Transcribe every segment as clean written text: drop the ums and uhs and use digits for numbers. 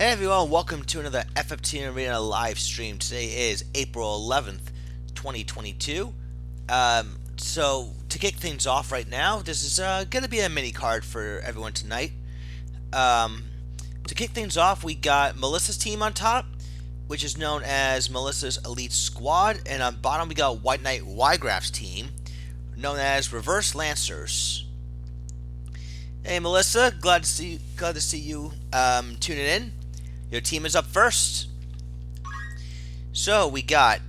Hey everyone, welcome to another FFT Arena live stream. Today is April 11th, 2022. So to kick things off right now, this is going to be a mini card for everyone tonight. Um, to kick things off, we got Melissa's team on top, which is known as Melissa's Elite Squad, and on bottom we got White Knight Ygraph's team, known as Reverse Lancers. Hey Melissa, glad to see you tuning in. Your team is up first. So we got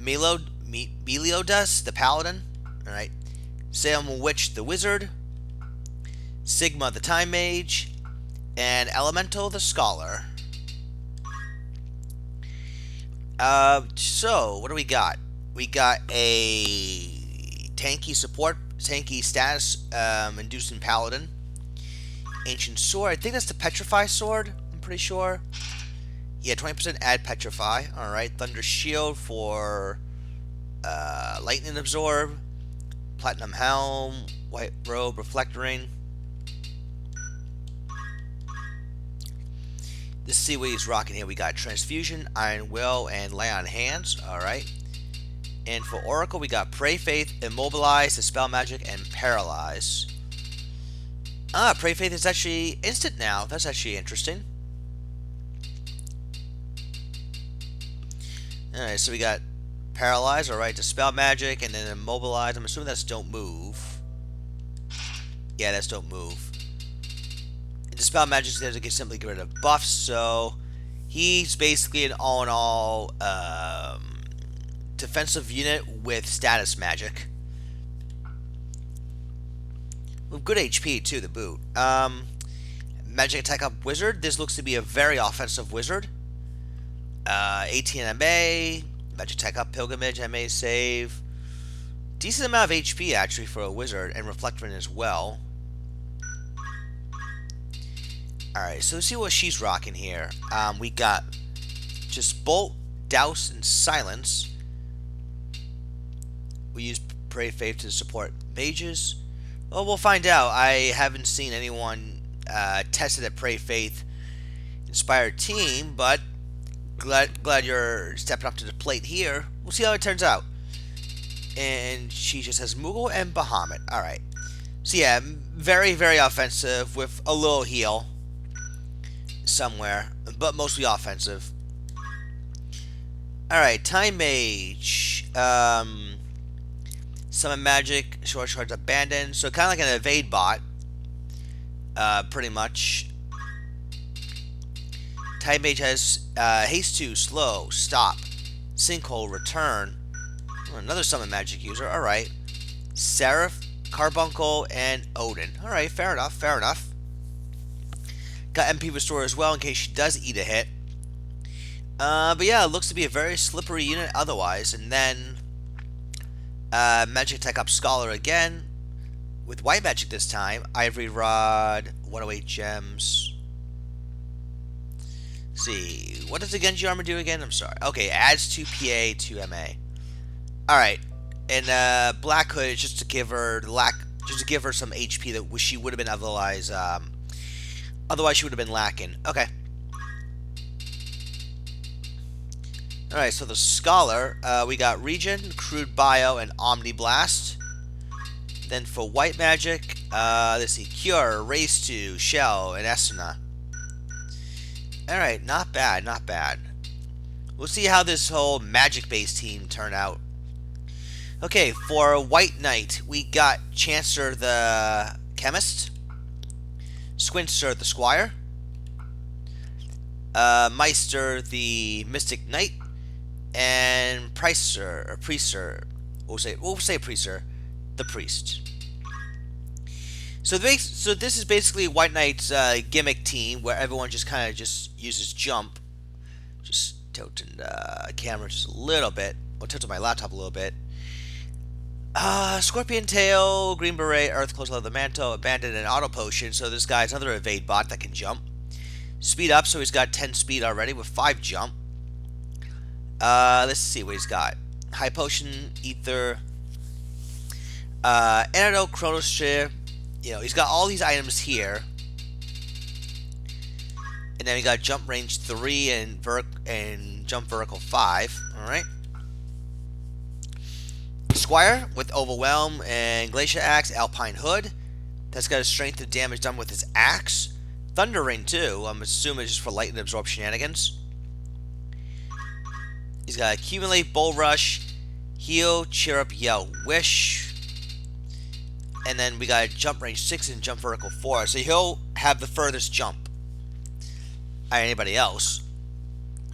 Meliodas, the Paladin. All right. Salem Witch, the Wizard. Sigma, the Time Mage. And Elemental, the Scholar. So what do we got? We got a tanky status inducing Paladin. Ancient Sword. I think that's the Petrify Sword. I'm pretty sure. Yeah, 20% add Petrify. Alright. Thunder Shield for Lightning Absorb. Platinum Helm. White Robe. Reflect Ring. Let's see what he's rocking here. We got Transfusion, Iron Will, and Lay on Hands. Alright. And for Oracle, we got Pray Faith, Immobilize, Dispel Magic, and Paralyze. Pray Faith is actually instant now. That's actually interesting. Alright, so we got Paralyze, alright, Dispel Magic, and then Immobilize. I'm assuming that's Don't Move. Yeah, that's Don't Move. And Dispel Magic is there to simply get rid of buffs, so he's basically an all-in-all defensive unit with status magic. With good HP too, the boot. Magic Attack Up Wizard. This looks to be a very offensive wizard. 18 MA. Magic Attack Up Pilgrimage, MA save. Decent amount of HP actually for a wizard, and Reflect Ring as well. Alright, so let's see what she's rocking here. We got just Bolt, Douse, and Silence. We use Pray Faith to support mages. Well, we'll find out. I haven't seen anyone tested at Pray Faith inspired team, but glad you're stepping up to the plate here. We'll see how it turns out. And she just has Moogle and Bahamut. Alright. So yeah, very, very offensive with a little heal somewhere, but mostly offensive. Alright, Time Mage. Summon Magic, Short Charge Abandon. So kind of like an evade bot. Pretty much. Time Mage has Haste 2, Slow, Stop, Sinkhole, Return. Oh, another Summon Magic user. Alright. Seraph, Carbuncle, and Odin. Alright, fair enough, fair enough. Got MP Restore as well in case she does eat a hit. But yeah, it looks to be a very slippery unit otherwise. And then Magic Attack Up Scholar again. With white magic this time. Ivory Rod, 108 gems. Let's see. What does the Genji armor do again? I'm sorry. Okay, adds 2 PA, 2 MA. Alright. And Black Hood is just to give her some HP that she would have been otherwise she would have been lacking. Okay. Alright, so the Scholar, we got Regen, Crude Bio, and Omni Blast. Then for White Magic, let's see, Cure, Raise 2, Shell, and Esuna. Alright, not bad, not bad. We'll see how this whole magic-based team turn out. Okay, for White Knight, we got Chancer the Chemist, Squincer the Squire, Meister the Mystic Knight, and Priester, we'll say Priester, the Priest. So this is basically White Knight's gimmick team, where everyone just kind of just uses jump. Just tilting the camera just a little bit, or tilting my laptop a little bit. Scorpion Tail, Green Beret, Earth, Close Leather Mantle, Abandon, and Auto Potion. So this guy's another evade bot that can jump. Speed up, so he's got 10 speed already with 5 jump. Let's see what he's got. High Potion, Ether, Antidote, Chronosphere. You know, he's got all these items here. And then we got jump range 3 and jump vertical 5. Alright. Squire with Overwhelm and Glacier Axe, Alpine Hood. That's got a strength and damage done with his axe. Thunder Ring too. I'm assuming it's just for light and absorb shenanigans. He's got Accumulate, Bull Rush, Heal, Cheer Up, Yell, Wish. And then we got jump range 6 and jump vertical 4. So he'll have the furthest jump out of anybody else.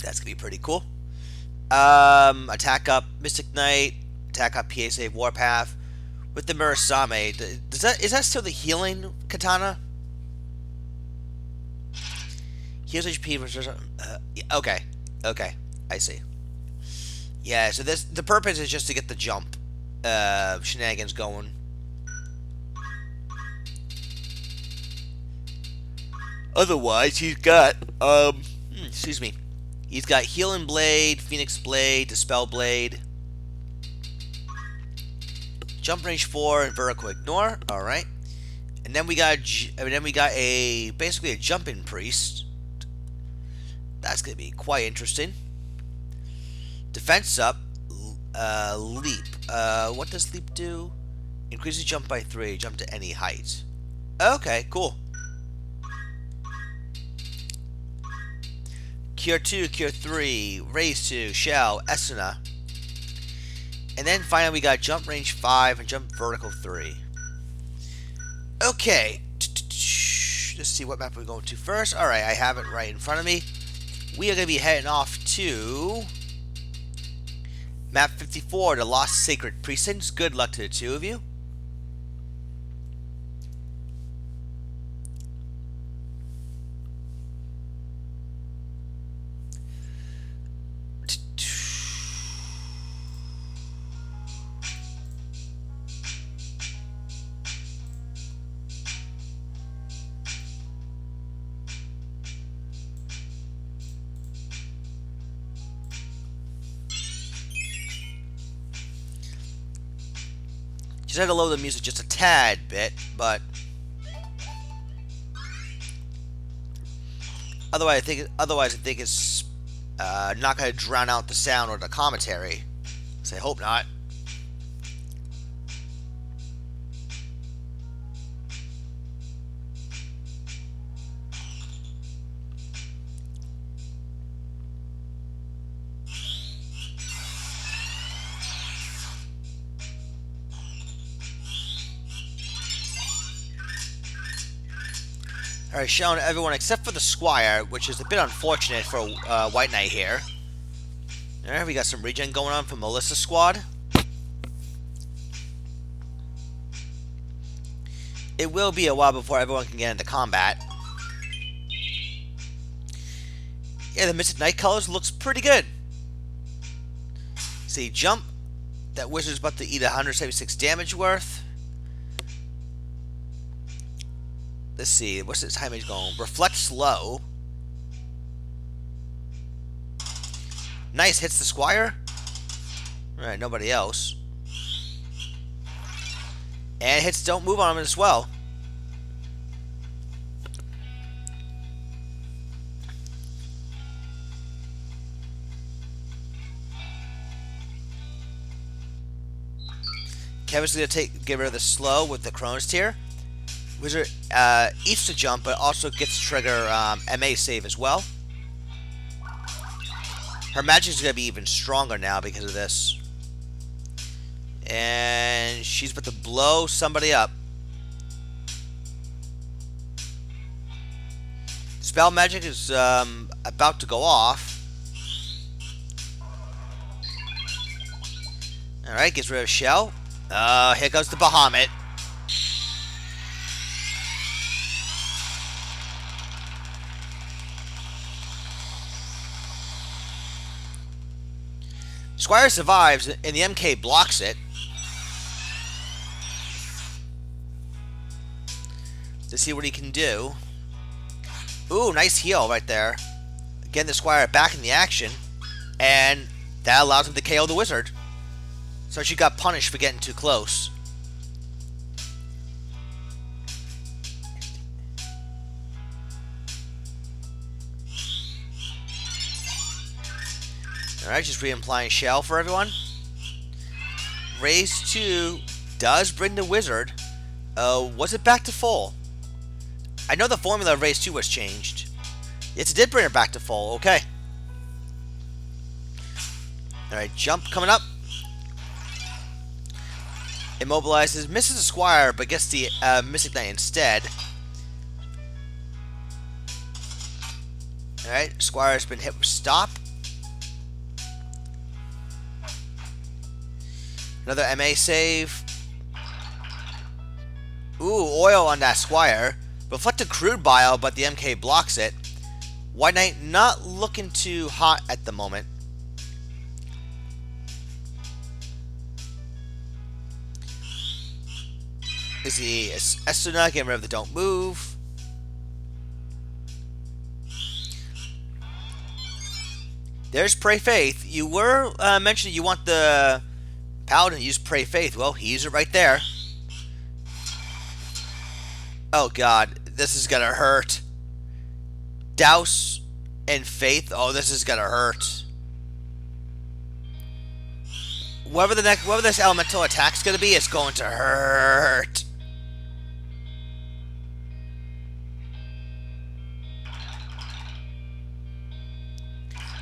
That's going to be pretty cool. Attack up Mystic Knight. Attack up PA Save Warpath. With the Murasame. Is that still the healing katana? Heals HP versus... okay. Okay. I see. Yeah, so the purpose is just to get the jump shenanigans going. Otherwise, he's got excuse me. He's got Healing Blade, Phoenix Blade, Dispel Blade, Jump Range 4, and Vertical Ignore. All right, and then we got basically a Jumping Priest. That's gonna be quite interesting. Defense up, Leap. What does Leap do? Increases jump by 3. Jump to any height. Okay, cool. Cure 2, Cure 3, Raise 2, Shell, Esuna. And then finally we got Jump Range 5 and Jump Vertical 3. Okay. Let's see what map we're going to first. Alright, I have it right in front of me. We are going to be heading off to Map 54, the Lost Sacred Precincts. Good luck to the two of you. Just had to lower the music just a tad bit, but otherwise I think it's not going to drown out the sound or the commentary. So I hope not. Alright, showing everyone except for the Squire, which is a bit unfortunate for White Knight here. Alright, we got some regen going on from Melissa's squad. It will be a while before everyone can get into combat. Yeah, the Mystic Knight colors looks pretty good. See, jump. That wizard's about to eat 176 damage worth. Let's see, what's its timing going? Reflect slow. Nice, hits the Squire. Alright, nobody else. And hits don't move on him as well. Kevin's going to get rid of the slow with the Chronos tier. Wizard eats to jump, but also gets to trigger MA save as well. Her magic is going to be even stronger now because of this. And she's about to blow somebody up. Spell magic is about to go off. Alright, gets rid of Shell. Here goes the Bahamut. Squire survives, and the MK blocks it. To see what he can do. Ooh, nice heal right there. Getting the Squire back in the action. And that allows him to KO the wizard. So she got punished for getting too close. Alright, just re-applying shell for everyone. Raise 2 does bring the wizard. Was it back to full? I know the formula of raise 2 was changed. Yes, it did bring it back to full. Okay. Alright, jump coming up. Immobilizes, misses the Squire, but gets the Mystic Knight instead. Alright, Squire's been hit with stop. Another MA save. Ooh, oil on that Squire. Reflected Crude Bile, but the MK blocks it. White Knight not looking too hot at the moment. Is he Estuna getting rid of the don't move? There's Pray Faith. You were mentioning you want the Paladin to use Pray Faith. Well, he used it right there. Oh god, this is gonna hurt. Douse and Faith. Oh, this is gonna hurt. Whatever this elemental attack's gonna be, it's going to hurt.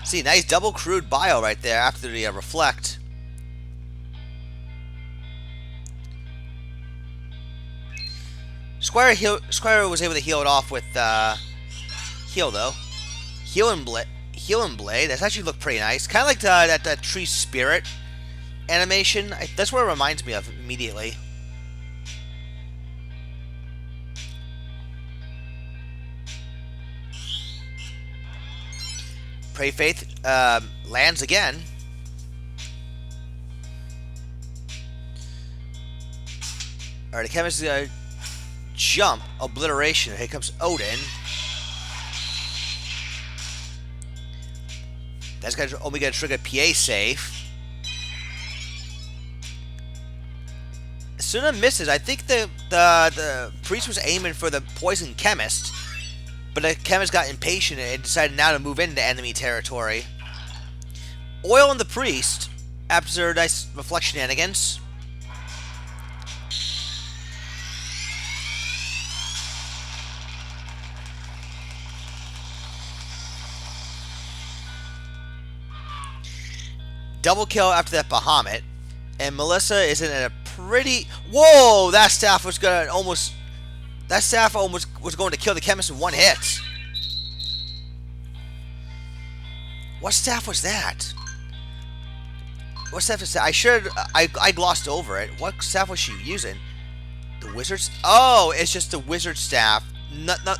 See, nice double Crude Bile right there after the reflect. Squire was able to heal it off with heal though. Healing Blade. That's actually looked pretty nice. Kind of like that Tree Spirit animation. That's what it reminds me of immediately. Pray Faith lands again. Alright, the chemist is gonna jump. Obliteration. Here comes Odin. That's only gonna trigger PA save. Suna misses. I think the priest was aiming for the poison chemist, but the chemist got impatient and decided now to move into enemy territory. Oil on the priest after nice reflection shenanigans. Double kill after that Bahamut, and Melissa is in a pretty. Whoa! That staff was gonna almost. That staff almost was going to kill the chemist in one hit. What staff was that? What staff is that? I glossed over it. What staff was she using? The wizard's. Oh, it's just the wizard staff. Not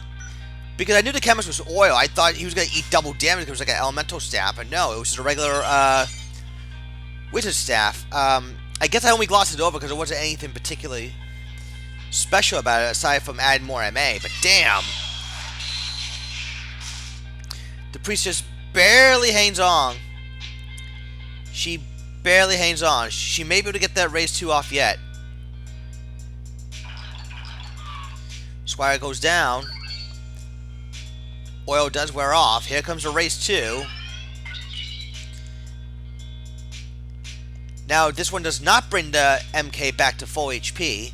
because I knew the chemist was oil. I thought he was gonna eat double damage because it was like an elemental staff, but no, it was just a regular wizard staff. I guess I only glossed it over because there wasn't anything particularly special about it aside from adding more MA. But damn, the priest just barely hangs on. She barely hangs on. She may be able to get that raise 2 off yet. Squire goes down. Oil does wear off. Here comes a raise 2. Now, this one does not bring the MK back to full HP.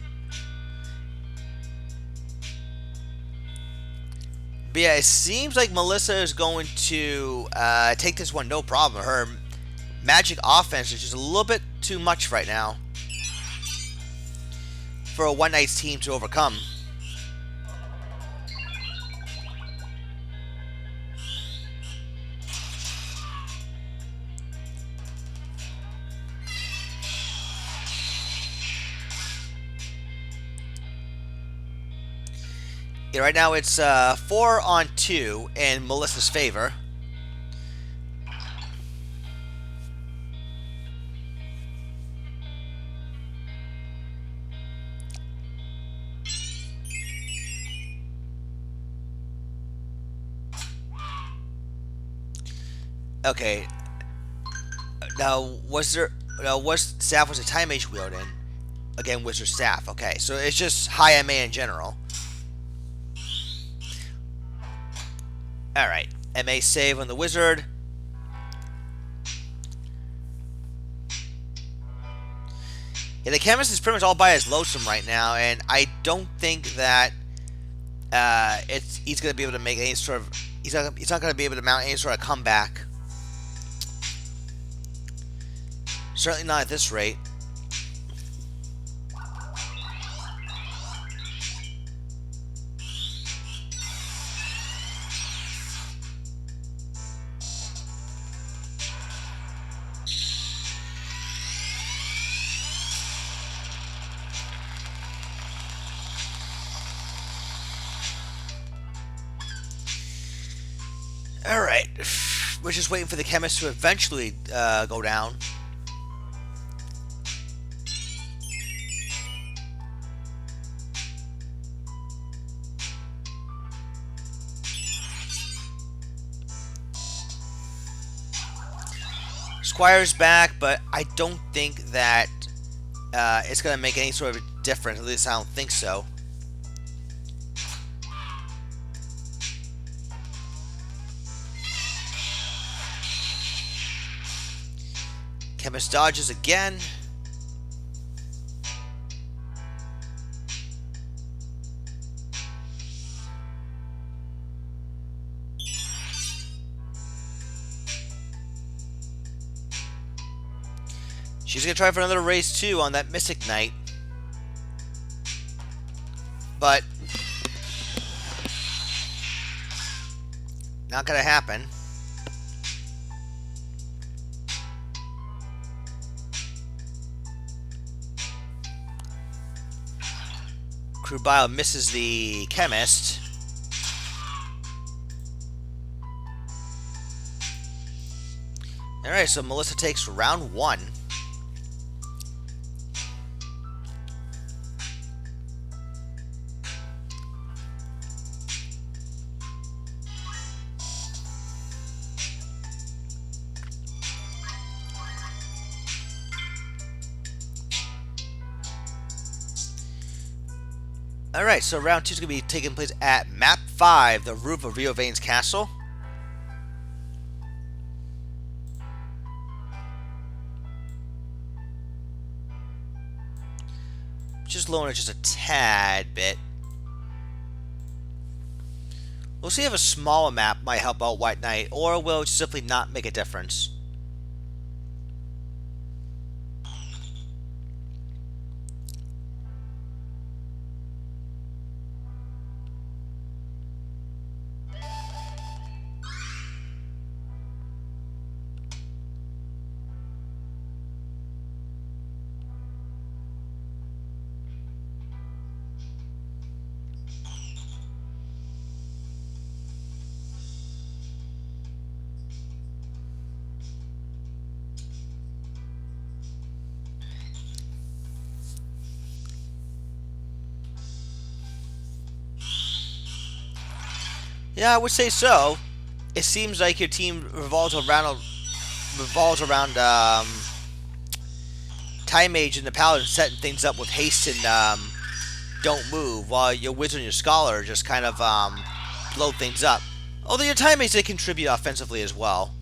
But yeah, it seems like Melissa is going to take this one no problem. Her magic offense is just a little bit too much right now for a One Knight's team to overcome. Yeah, right now it's 4-on-2 in Melissa's favor. Okay. Now, what staff was a time mage wielding? Again, wizard staff. Okay, so it's just high MA in general. Alright, MA save on the wizard. Yeah, the chemist is pretty much all by his lonesome right now, and I don't think that he's going to be able to make any sort of he's not going to be able to mount any sort of comeback. Certainly not at this rate. Alright, we're just waiting for the chemist to eventually go down. Squire's back, but I don't think that it's going to make any sort of difference. At least I don't think so. Chemist dodges again. She's going to try for another race too on that Mystic Knight. But not going to happen. Crew Bio misses the chemist. Alright, so Melissa takes round 1. Alright, so round 2 is going to be taking place at Map 5, the roof of Rio Vane's castle. Just lowering it just a tad bit. We'll see if a smaller map might help out White Knight, or will it simply not make a difference. Yeah, I would say so. It seems like your team revolves around Time Mage and the Paladin setting things up with haste and don't move, while your Wizard and your Scholar just kind of blow things up. Although your Time Mage, they contribute offensively as well.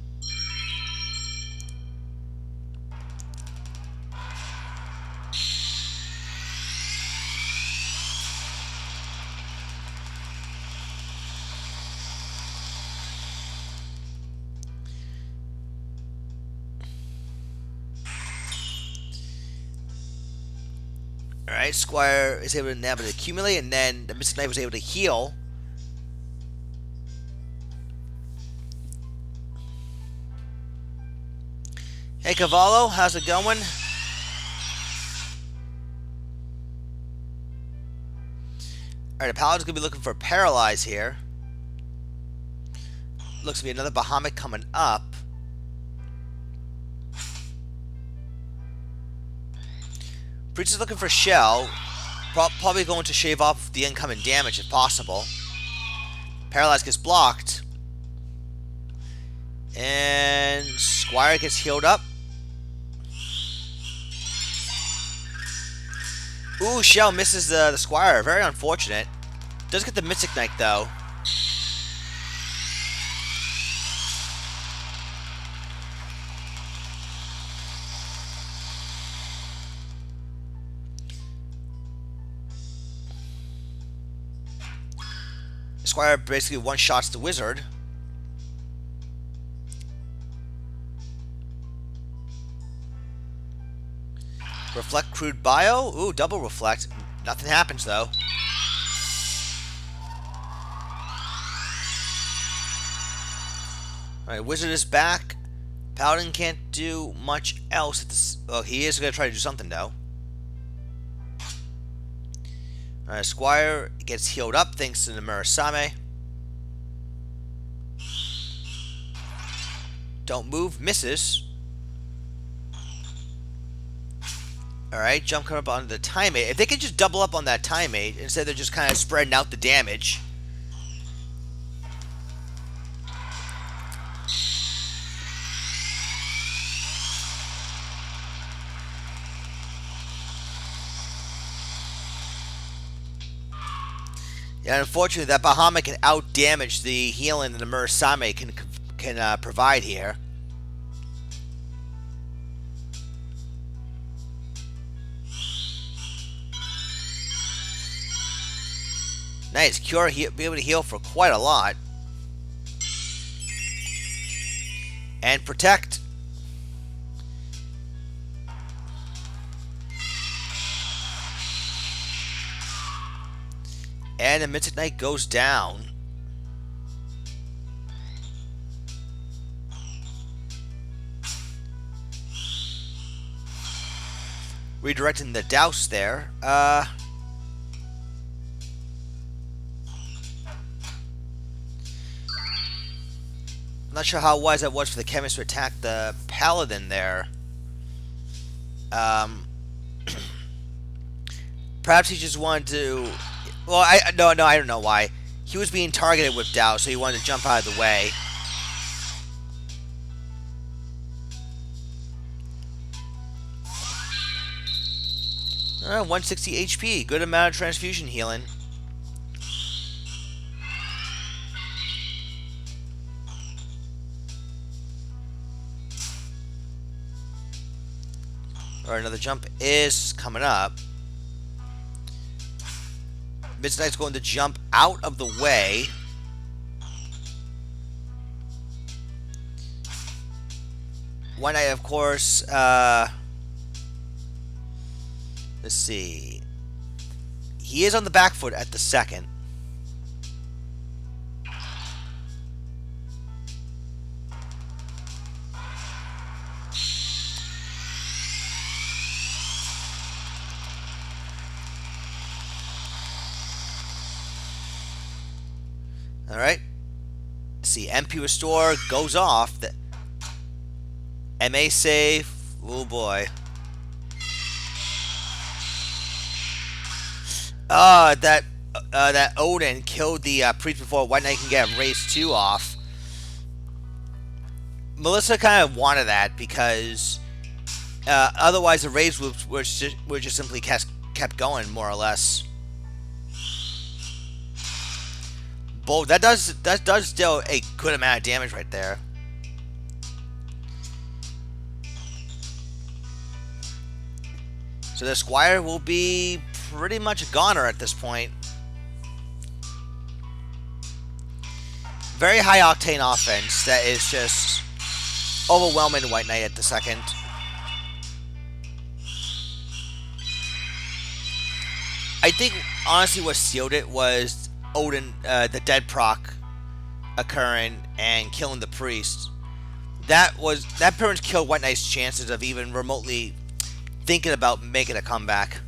Alright, Squire is able to now accumulate, and then the Mystic Knight was able to heal. Hey Cavallo, how's it going? Alright, the Paladin's going to be looking for Paralyze here. Looks to be another Bahamut coming up. Priest is looking for Shell. Probably going to shave off the incoming damage if possible. Paralyze gets blocked. And Squire gets healed up. Ooh, Shell misses the Squire. Very unfortunate. Does get the Mystic Knight though. Squire basically one-shots the wizard. Reflect crude bio. Ooh, double reflect. Nothing happens though. Alright, wizard is back. Paladin can't do much else at this. Well, he is going to try to do something though. Alright, Squire gets healed up thanks to the Murasame. Don't move, misses. Alright, jump coming up on the time 8. If they could just double up on that time 8, instead they're just kind of spreading out the damage. Yeah, unfortunately, that Bahamut can out-damage the healing that the Murasame can provide here. Nice, Cure, be able to heal for quite a lot. And Protect. And the Mystic Knight goes down. Redirecting the douse there. I'm not sure how wise that was for the chemist to attack the paladin there. Perhaps he just wanted to. Well, I don't know why. He was being targeted with douse, so he wanted to jump out of the way. 160 HP. Good amount of transfusion healing. Or another jump is coming up. Midnight's going to jump out of the way. One Knight, of course, let's see. He is on the back foot at the second. Alright. See, MP Restore goes off. The MA save. Oh boy. That Odin killed the priest before White Knight can get Raise 2 off. Melissa kind of wanted that because otherwise the Raise would just simply kept going, more or less. Bold. That does still a good amount of damage right there. So the Squire will be pretty much a goner at this point. Very high octane offense that is just overwhelming White Knight at the second. I think honestly what sealed it was Odin, the dead proc occurring and killing the priest. That pretty much killed White Knight's chances of even remotely thinking about making a comeback.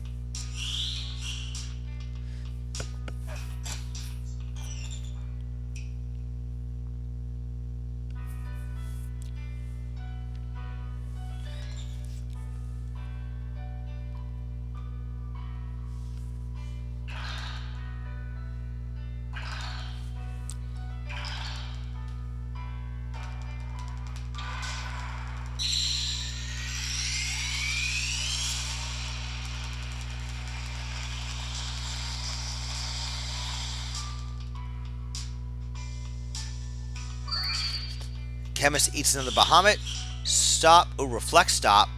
Chemist eats another Bahamut. Stop. Ooh, reflect stop.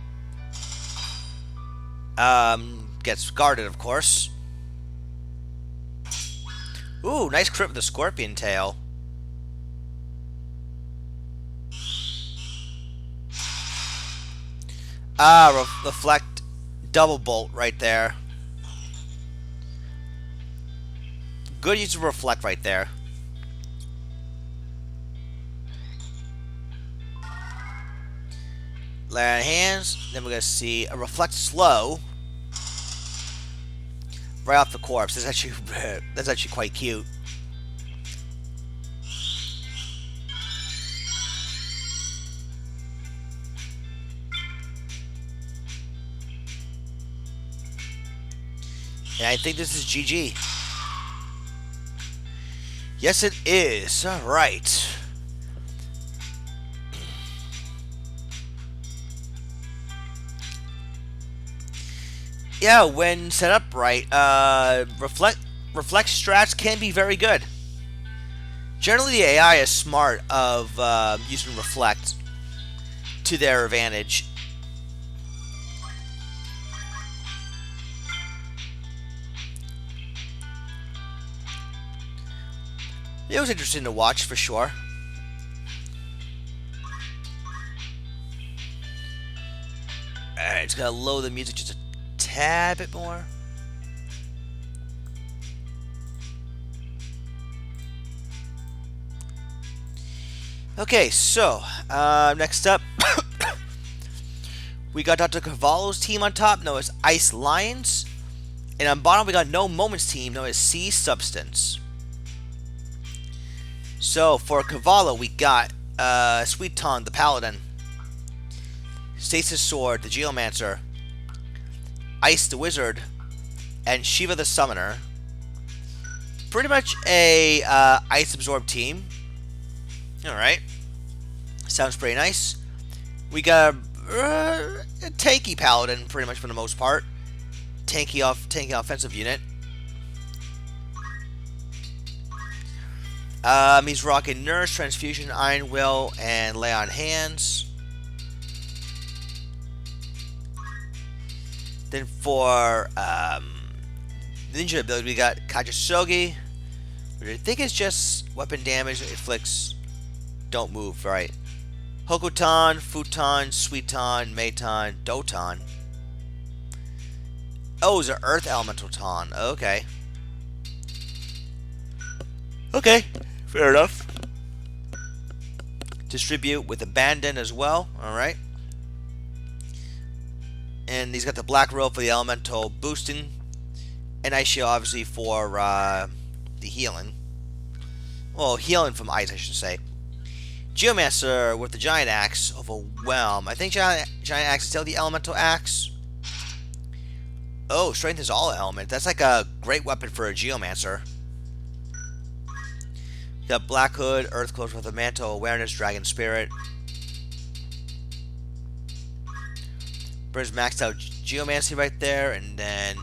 Gets guarded, of course. Ooh, nice crit with the scorpion tail. Reflect double bolt right there. Good use of reflect right there. Lay on hands. Then we're gonna see a reflect slow right off the corpse. That's actually quite cute. And I think this is GG. Yes, it is. All right. Yeah, when set up right, reflect strats can be very good. Generally, the AI is smart of using reflect to their advantage. It was interesting to watch for sure. Alright, it's gonna lower the music just a tad bit more. Okay, so next up, we got Dr. Cavallo's team on top, known as Ice Lions, and on bottom we got No Moments team, known as Sea Substance. So for Cavallo, we got Sweet Tongue, the Paladin, Stasis Sword, the Geomancer, Ice the Wizard, and Shiva the Summoner. Pretty much a Ice Absorb team. Alright. Sounds pretty nice. We got a tanky Paladin, pretty much for the most part. Tanky offensive unit. He's rocking Nurse, Transfusion, Iron Will, and Lay on Hands. Then for ninja ability, we got Kajasogi, which I think is just weapon damage. It inflicts don't move, right? Hokuton, Futon, Sweeton, Meiton, Doton. Oh, it's an Earth Elemental Ton. Okay. Okay, fair enough. Distribute with Abandon as well. Alright. And he's got the Black Robe for the Elemental boosting. And Ice Shield, obviously, for the healing. Well, healing from ice, I should say. Geomancer with the Giant Axe, Overwhelm. I think Giant Axe is still the Elemental Axe. Oh, Strength is all element. That's like a great weapon for a Geomancer. Got Black Hood, Earth Clothes with a Mantle, Awareness, Dragon Spirit. Brings maxed out Geomancy right there, and then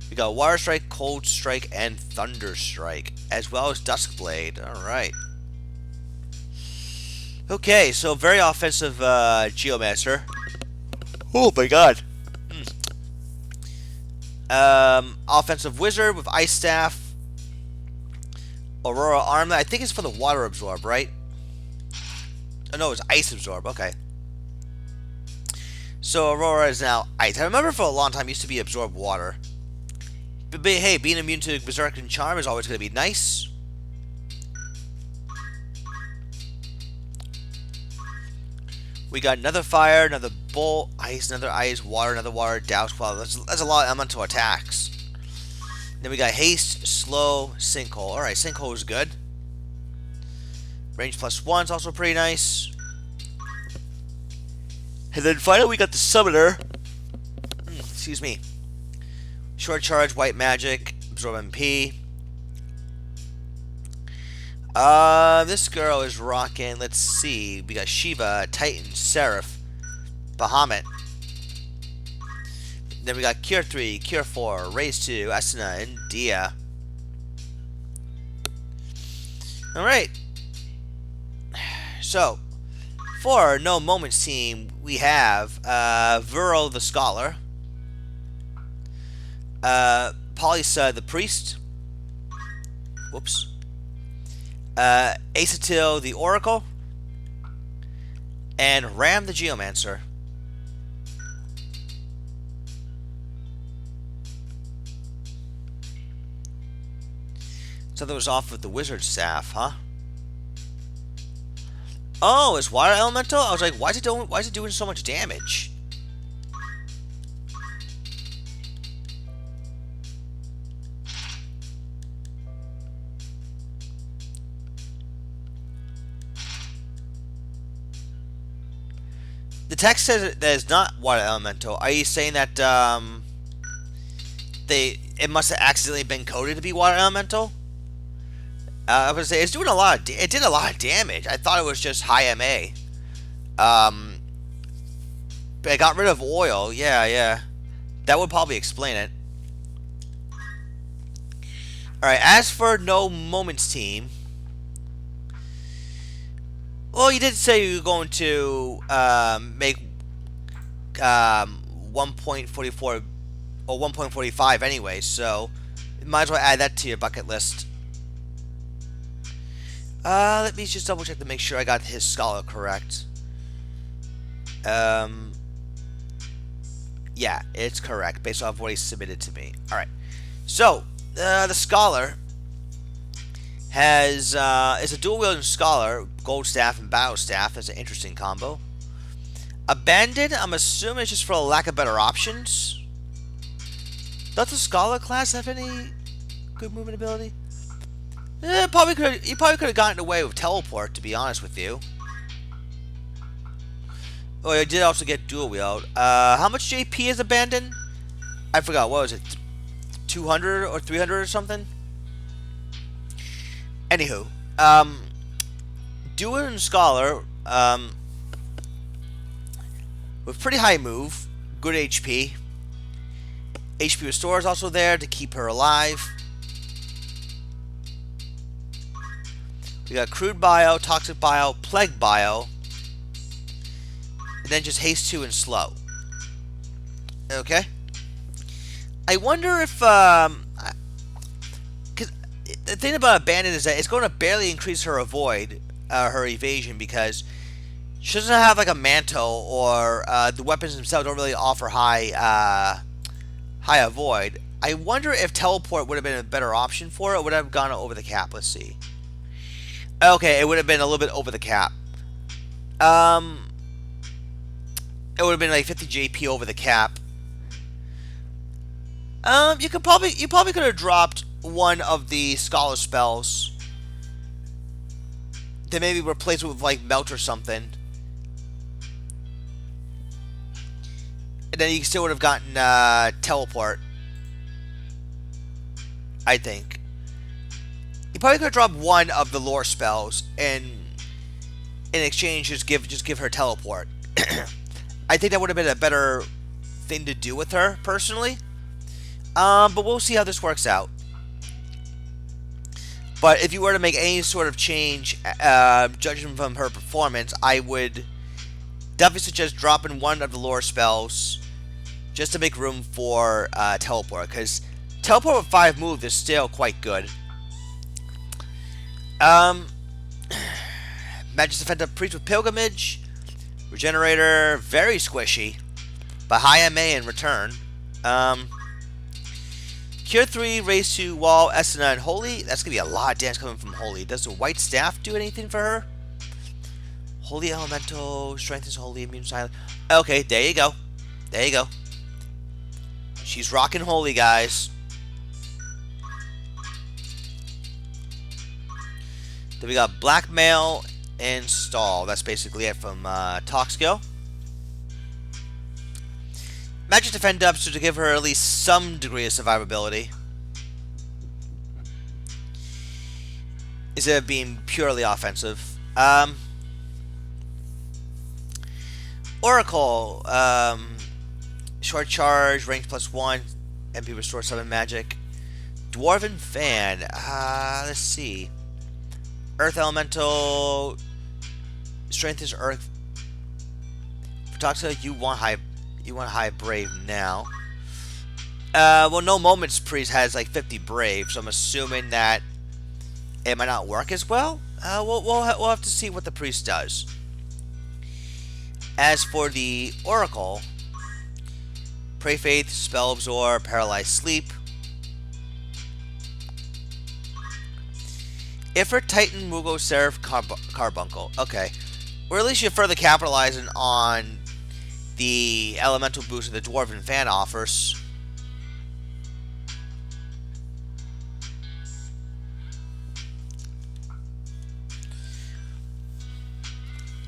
we got Water Strike, Cold Strike, and Thunder Strike, as well as Dusk Blade. Alright. Okay, so very offensive Geomancer. Oh my god. Offensive Wizard with Ice Staff. Aurora Armlet. I think it's for the Water Absorb, right? Oh no, it's Ice Absorb. Okay. So Aurora is now Ice. I remember for a long time it used to be Absorb Water. But hey, being immune to Berserk and Charm is always going to be nice. We got another Fire, another Bolt, Ice, another Ice, Water, another Water, Douse Quell. That's a lot of elemental attacks. Then we got Haste, Slow, Sinkhole. Alright, Sinkhole is good. Range +1 is also pretty nice. And then finally we got the Summoner. Excuse me. Short Charge, White Magic, Absorb MP. This girl is rocking, let's see. We got Shiva, Titan, Seraph, Bahamut. Then we got Cure 3, Cure 4, Raise 2, Asuna, and Dia. Alright. So, for our No Moments team, we have Vero the Scholar, Polysa the Priest, Whoops. Acetil the Oracle, and Ram the Geomancer. So that was off with the Wizard Staff, huh? Oh, it's Water Elemental? I was like, why is it doing so much damage? The text says that it's not Water Elemental. Are you saying that it must have accidentally been coded to be Water Elemental? I was gonna say it's doing a lot. It did a lot of damage. I thought it was just high MA. But it got rid of oil. Yeah, yeah. That would probably explain it. All right. As for No Moments team, well, you did say you were going to make 1.44 or 1.45 anyway, so you might as well add that to your bucket list. Let me just double check to make sure I got his scholar correct. Yeah, it's correct based off what he submitted to me. All right, so the scholar has is a dual wielding scholar, gold staff and battle staff. That's an interesting combo. Abandoned, I'm assuming it's just for a lack of better options. Does the scholar class have any good movement ability? You probably could have gotten away with teleport, to be honest with you. Oh, I did also get dual wield. How much JP is abandoned? I forgot. What was it? 200 or 300 or something? Anywho, dual and scholar, with pretty high move, good HP. HP restore is also there to keep her alive. We got crude bio, toxic bio, plague bio, and then just haste 2 and slow. Okay. I wonder if because the thing about abandon is that it's going to barely increase her avoid, her evasion, because she doesn't have like a mantle, or the weapons themselves don't really offer high avoid. I wonder if teleport would have been a better option for it, or would have gone over the cap. Let's see. Okay, it would have been a little bit over the cap. It would have been like 50 JP over the cap. You probably could have dropped one of the scholar spells. Then maybe replace it with like melt or something. And then you still would have gotten teleport. I think. You probably could have dropped one of the lore spells, and in exchange just give her teleport. I think that would have been a better thing to do with her, personally. But we'll see how this works out. But if you were to make any sort of change, judging from her performance, I would definitely suggest dropping one of the lore spells just to make room for teleport, because teleport with 5 moves is still quite good. Magic Defender Priest with Pilgrimage. Regenerator, very squishy, but high MA in return. Cure 3, Raise 2, Wall, Estina, and Holy. That's going to be a lot of damage coming from Holy. Does the White Staff do anything for her? Holy Elemental, Strengthens Holy, Immune Silent. Okay, there you go. There you go. She's rocking Holy, guys. Then we got Blackmail and Stall. That's basically it from Toxco. Magic Defend up so to give her at least some degree of survivability, instead of being purely offensive. Oracle, short charge, range +1, MP restore 7 magic. Dwarven Fan, let's see. Earth Elemental, Strength is Earth. For Toxic, you want high Brave now. Well, No Moments Priest has like 50 Brave, so I'm assuming that It might not work as well. We'll have to see what the priest does. As for the Oracle, Pray Faith, Spell Absorb, Paralyze Sleep. Ifrit, Titan, Mugo, Seraph, Carbuncle. Okay. Or at least you're further capitalizing on the elemental boost that the Dwarven fan offers.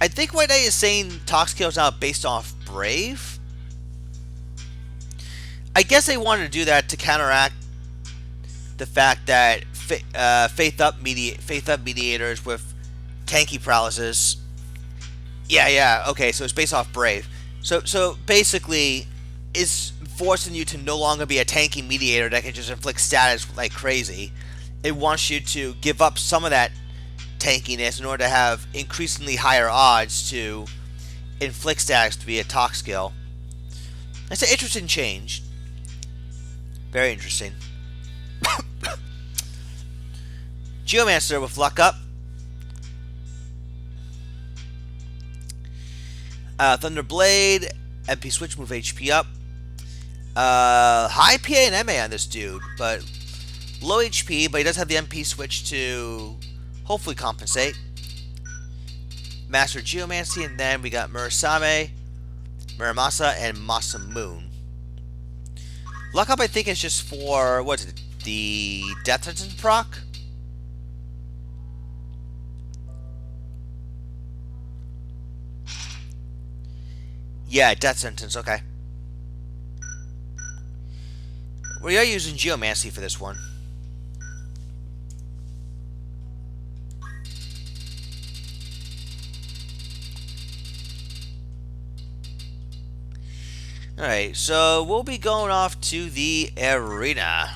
I think White Knight is saying Toxicale is now based off Brave. I guess they wanted to do that to counteract the fact that Faith Up mediators with tanky paralysis. Yeah, okay, so it's based off Brave. So basically, it's forcing you to no longer be a tanky mediator that can just inflict status like crazy. It wants you to give up some of that tankiness in order to have increasingly higher odds to inflict status to be a Toxicale. That's an interesting change. Very interesting. Geomancer with luck up. Thunderblade, MP switch, move HP up. High PA and MA on this dude, but low HP, but he does have the MP switch to hopefully compensate. Master Geomancy, and then we got Murasame, Muramasa, and Masamune. Luck up, I think, is just for, what is it, the Death Sentence proc? Yeah, Death Sentence, okay. We are using Geomancy for this one. Alright, so we'll be going off to the arena.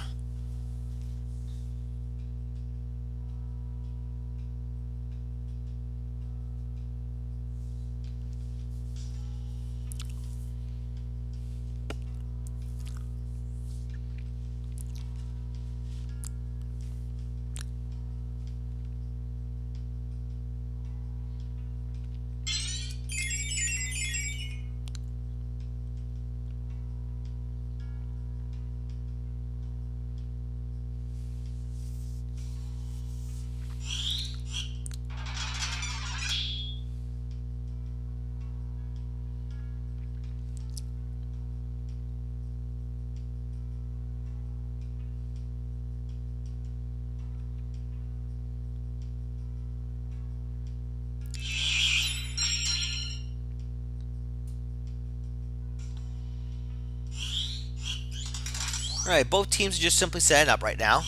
Alright, both teams are just simply setting up right now.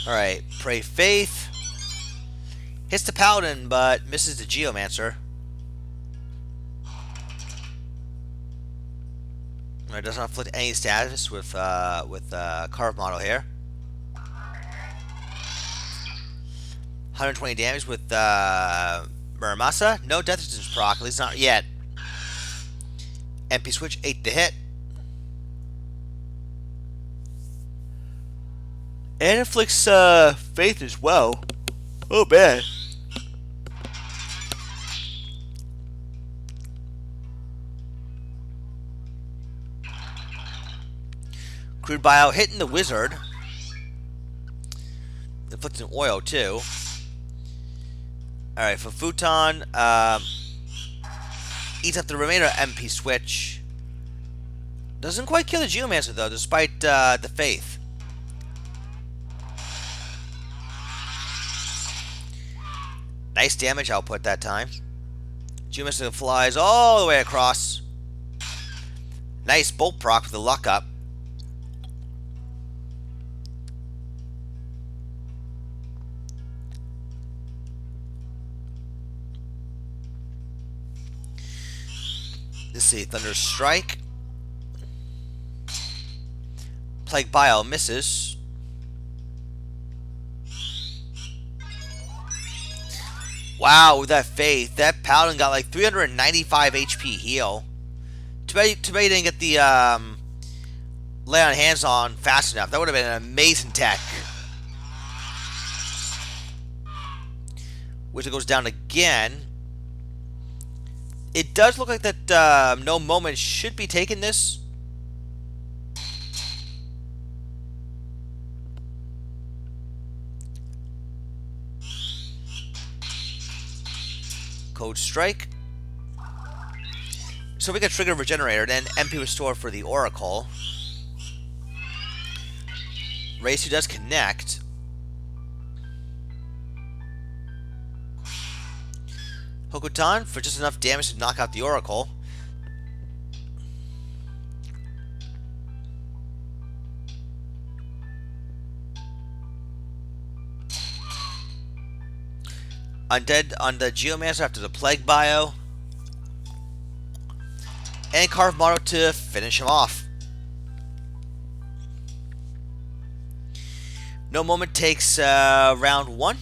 Alright, Pray Faith. Hits the Paladin, but misses the Geomancer. Alright, does not inflict any status with Carve Model here. 120 damage with Muramasa. No Death Resistance proc, at least not yet. MP switch, 8 to hit. And inflicts Faith as well. Oh, man. Crude Buyout hitting the Wizard. Inflicts an oil, too. Alright, for Futon, eats up the remainder of MP switch. Doesn't quite kill the Geomancer, though, despite the Faith. Nice damage output that time. Geomancer flies all the way across. Nice bolt proc with the luck up. Let's see, Thunder Strike. Plague Bile misses. Wow, with that Faith, that Paladin got like 395 HP heal to Too bad you didn't get the lay on hands on fast enough. That would have been an amazing tech. Wizard goes down again. It does look like that no moment should be taking this. Code Strike. So we can trigger a Regenerator, then MP Restore for the Oracle. Race who does connect. Hokutan for just enough damage to knock out the Oracle. Undead on the Geomancer after the Plague Bio. And Carve Motto to finish him off. No moment takes round 1.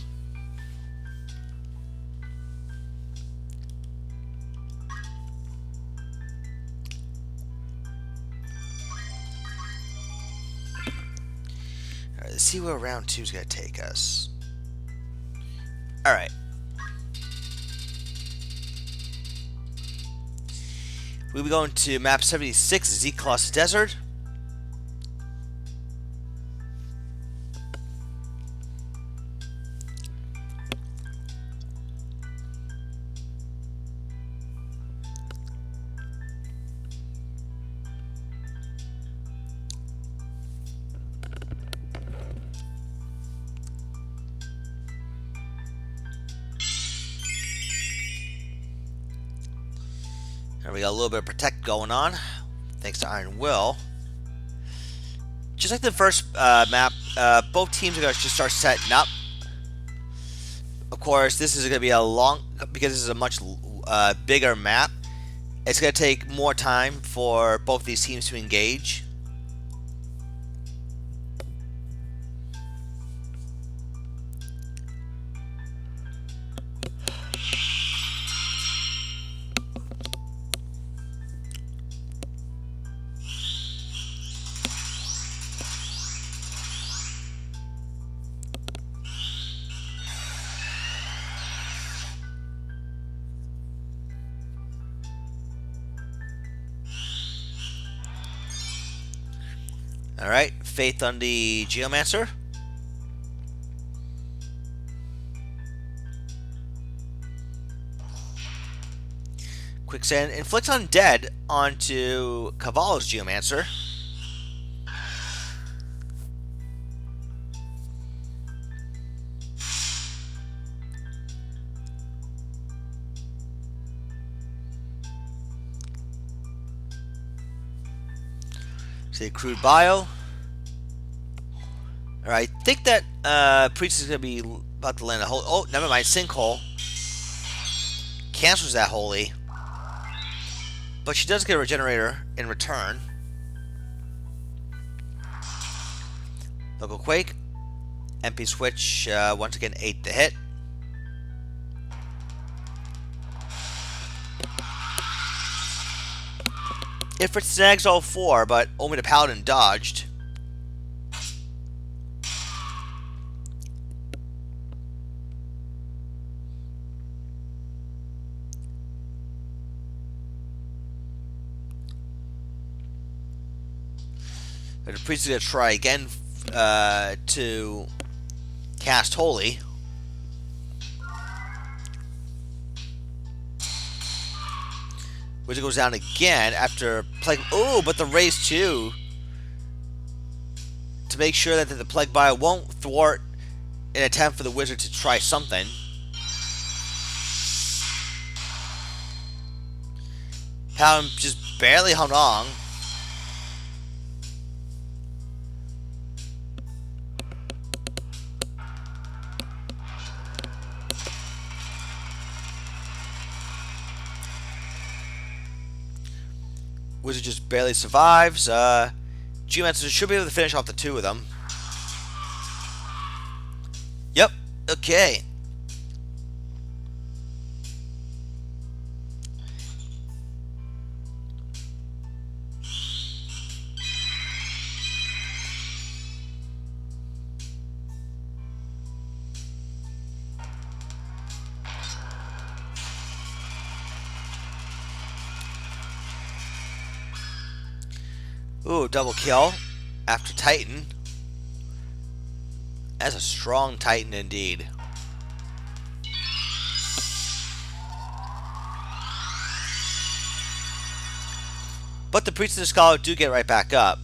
Alright, let's see where round 2 is going to take us. Alright. We'll be going to map 76, Z-Class Desert. There we got a little bit of protect going on, thanks to Iron Will. Just like the first map, both teams are going to just start setting up. Of course, this is going to be a long, because this is a much bigger map. It's going to take more time for both these teams to engage. Alright, Faith on the Geomancer. Quicksand inflicts Undead onto Cavallo's Geomancer. Say Crude Bio. Alright, I think that Priest is going to be about to land a hole. Oh, never mind. Sinkhole. Cancels that Holy. But she does get a Regenerator in return. Local Quake. MP Switch, once again, 8 to hit. Ifrit snags all 4, but only the Paladin dodged. The priest is going to try again to cast Holy. Wizard goes down again after Plague. Oh, but the raise too. To make sure that the Plague Bio won't thwart an attempt for the Wizard to try something. Paladin just barely hung on. Wizard just barely survives. Geomancer should be able to finish off the 2 of them. Yep. Okay. Ooh, double kill after Titan. That's a strong Titan indeed. But the Priest and the Scholar do get right back up.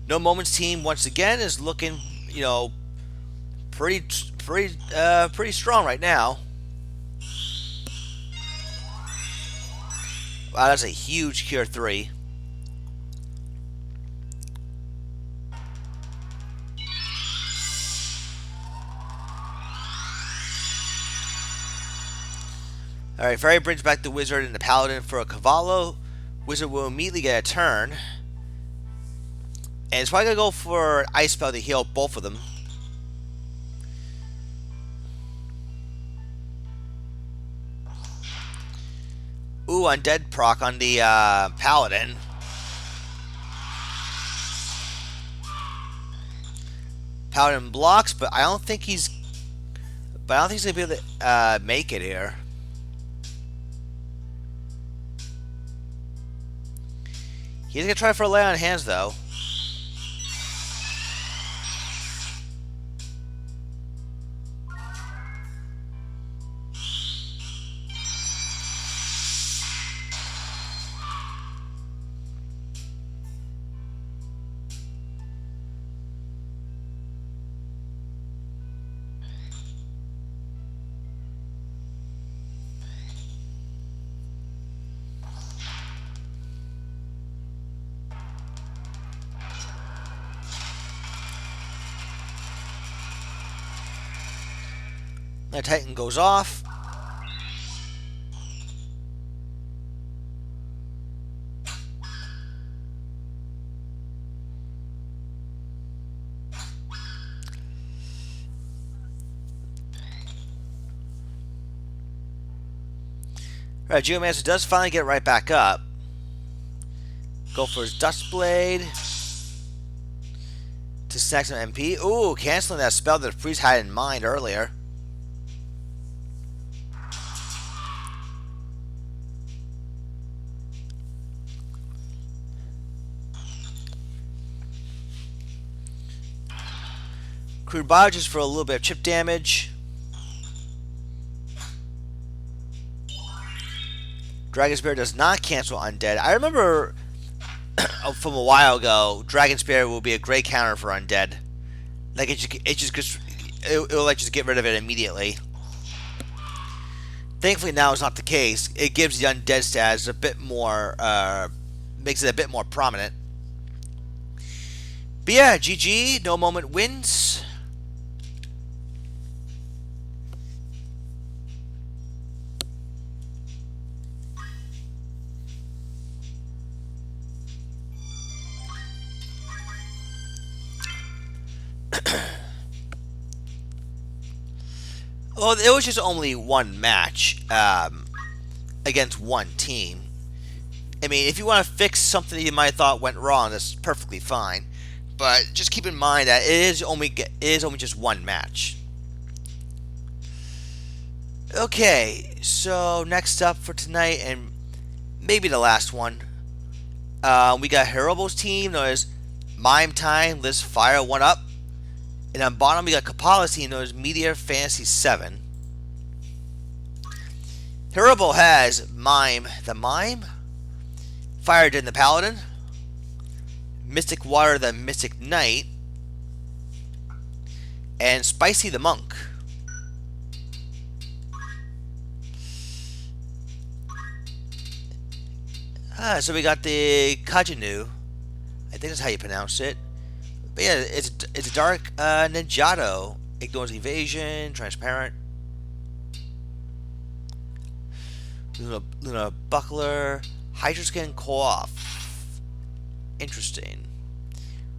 No Moments team once again is looking, pretty strong right now. Wow, that's a huge Cure 3. Alright, Fairy brings back the Wizard and the Paladin for a Cavallo. Wizard will immediately get a turn. And it's probably going to go for Ice Spell to heal both of them. Ooh, Undead proc on the Paladin. Paladin blocks, but I don't think he's going to be able to make it here. He's going to try for a lay on hands, though. The Titan goes off. Alright, Geomancer does finally get right back up. Go for his Dust Blade. To stack some MP. Ooh, canceling that spell that the Priest had in mind earlier. Crude Biologist for a little bit of chip damage. Dragon Spear does not cancel Undead. I remember from a while ago, Dragon Spear will be a great counter for Undead. Like it'll like just get rid of it immediately. Thankfully now it's not the case. It gives the Undead stats a bit more, makes it a bit more prominent. But yeah, GG, No Moment wins. Well, it was just only one match against one team. I mean, if you want to fix something that you might have thought went wrong, that's perfectly fine. But just keep in mind that it is only just one match. Okay, so next up for tonight, and maybe the last one, we got Herobo's team known as Mime Time, Liz Fire 1 Up. And on bottom, we got Kapala's team known as Meteor Fantasy 7. Herobo has Mime the Mime, Fire Den the Paladin, Mystic Water the Mystic Knight, and Spicy the Monk. So we got the Kajinu. I think that's how you pronounce it. But yeah, it's a dark Ninjato. Ignores evasion, transparent. Luna Buckler, Hydroskin Coif. Interesting.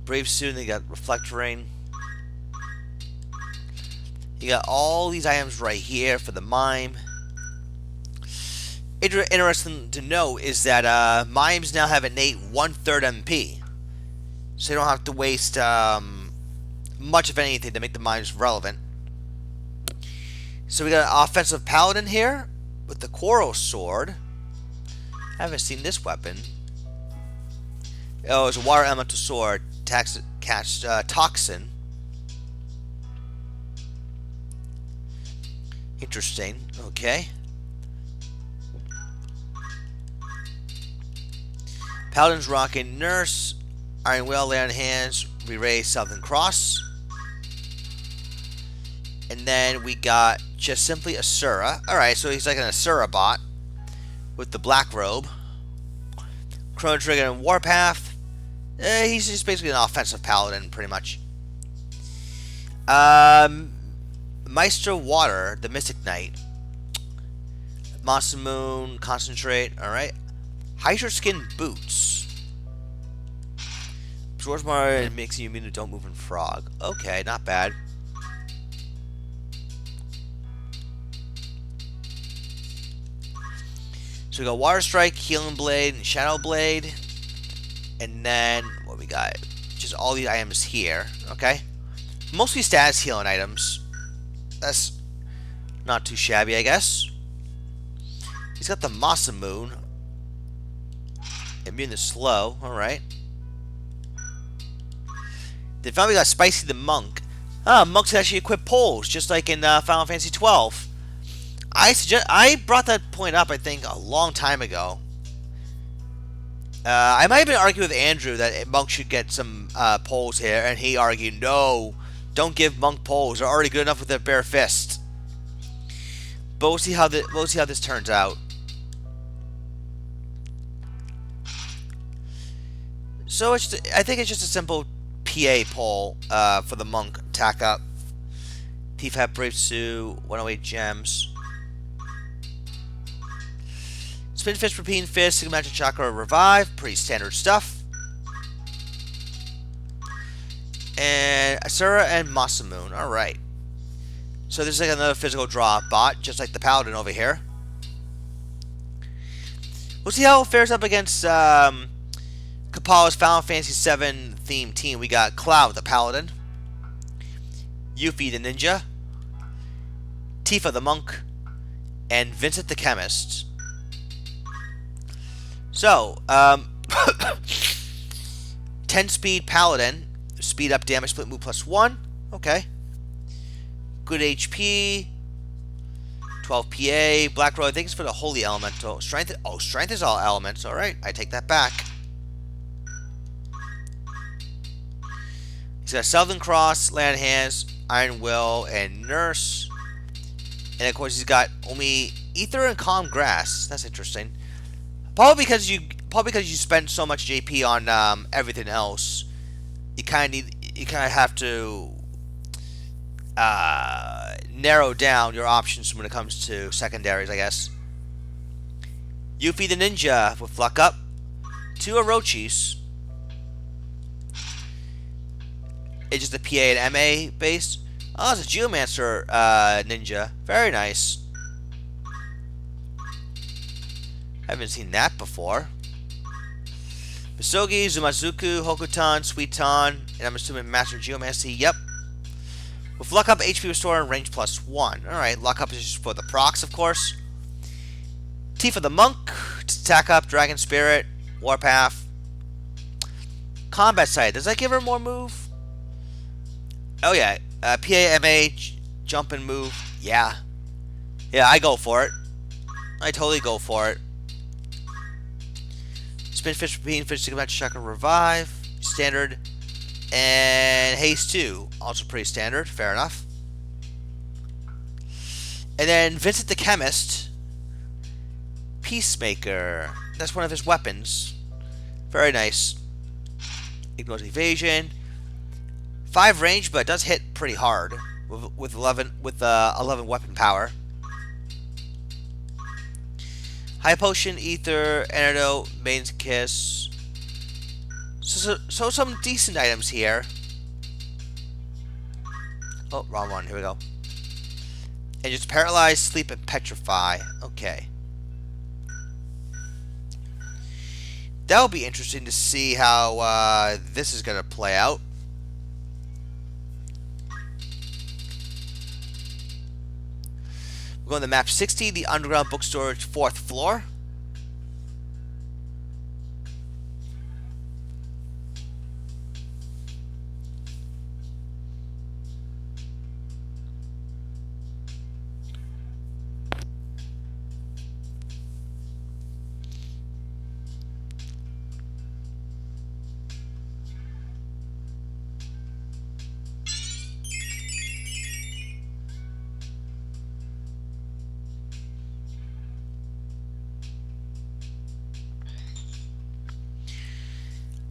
Brave Student, they got Reflect Ring. You got all these items right here for the Mime. Interesting to note is that Mimes now have innate 1/3 MP. So you don't have to waste much of anything to make the Mimes relevant. So we got an offensive Paladin here with the Quarrel Sword. I haven't seen this weapon. Oh, it's a water elemental sword. Toxin. Interesting. Okay. Paladin's rocking Nurse. Iron Will, Lay on Hands, Re-Raise, Southern Cross. And then we got just simply Asura. Alright, so he's like an Asura bot with the black robe. Chrono Trigger and Warpath. He's just basically an offensive paladin, pretty much. Maestro Water, the Mystic Knight. Masamune, Concentrate, alright. Hydra Skin Boots. George Mario makes you immune to Don't Move and Frog. Okay, not bad. So we got Water Strike, Healing Blade, and Shadow Blade. And then, what we got? Just all these items here. Okay. Mostly status healing items. That's not too shabby, I guess. He's got the Masamune. Immune to Slow. Alright. Then finally we got Spicy the Monk. Monks can actually equip poles, just like in Final Fantasy 12. I brought that point up, I think, a long time ago. I might have been arguing with Andrew that Monk should get some poles here, and he argued, no, don't give Monk poles. They're already good enough with their bare fist. But we'll see how this turns out. So I think it's just a simple PA pole for the Monk. Tack up. PFAP Brave Sue, 108 gems. Spin Fist, Repeating Fist, Sigma Magic Chakra Revive. Pretty standard stuff. And Asura and Masamune. Alright. So this is like another physical draw bot, just like the Paladin over here. We'll see how it fares up against Kapala's Final Fantasy VII theme team. We got Cloud the Paladin. Yuffie the Ninja. Tifa the Monk. And Vincent the Chemist. So, 10 speed Paladin, speed up damage split move +1. Okay. Good HP. 12 PA. Black Road, I think it's for the Holy Elemental. Strength. Oh, Strength is all elements. Alright, I take that back. He's got Southern Cross, Land Hands, Iron Will, and Nurse. And of course, he's got only Ether and Calm Grass. That's interesting. Probably because you spend so much JP on everything else, you kind of have to narrow down your options when it comes to secondaries, I guess. Yuffie the Ninja with Luck Up, 2 Orochis. It's just a PA and MA based. Oh, it's a Geomancer Ninja. Very nice. Haven't seen that before. Misogi, Zumazuku, Hokutan, Suiton, and I'm assuming Master Geomancy. Yep. With Luck Up, HP Restore, and Range +1. Alright, Luck Up is just for the procs, of course. Tifa the Monk, Attack Up, Dragon Spirit, Warpath. Combat Sight, does that give her more move? Oh yeah, PA, Jump and Move. Yeah. Yeah, I go for it. I totally go for it. Spin Fish, Repeating Fish, Sigma Magic Chakra Revive. Standard. And Haste 2. Also pretty standard. Fair enough. And then Vincent the Chemist. Peacemaker. That's one of his weapons. Very nice. Ignores evasion. 5 range, but it does hit pretty hard. With 11 weapon power. High Potion, Ether, Antidote, Maiden's Kiss. So some decent items here. Oh, wrong one. Here we go. And just Paralyze, Sleep, and Petrify. Okay. That'll be interesting to see how this is going to play out. We're going to map 60, the underground book storage, 4th floor.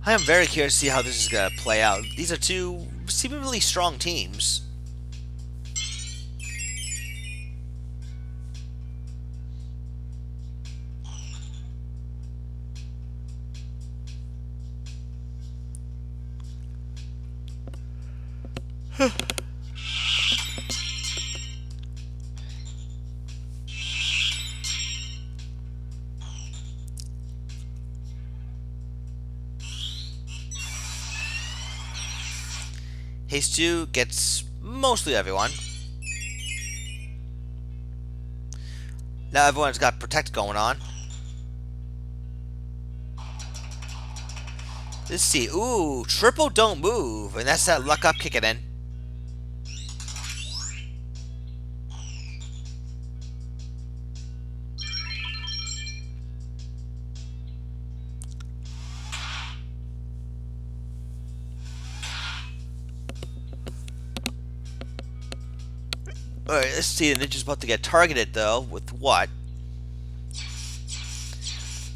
I am very curious to see how this is going to play out. These are two seemingly strong teams. Haste 2 gets mostly everyone. Now everyone's got Protect going on. Let's see. Ooh, triple don't move. And that's that luck up kick it in. Alright, let's see. The ninja's about to get targeted, though. With what?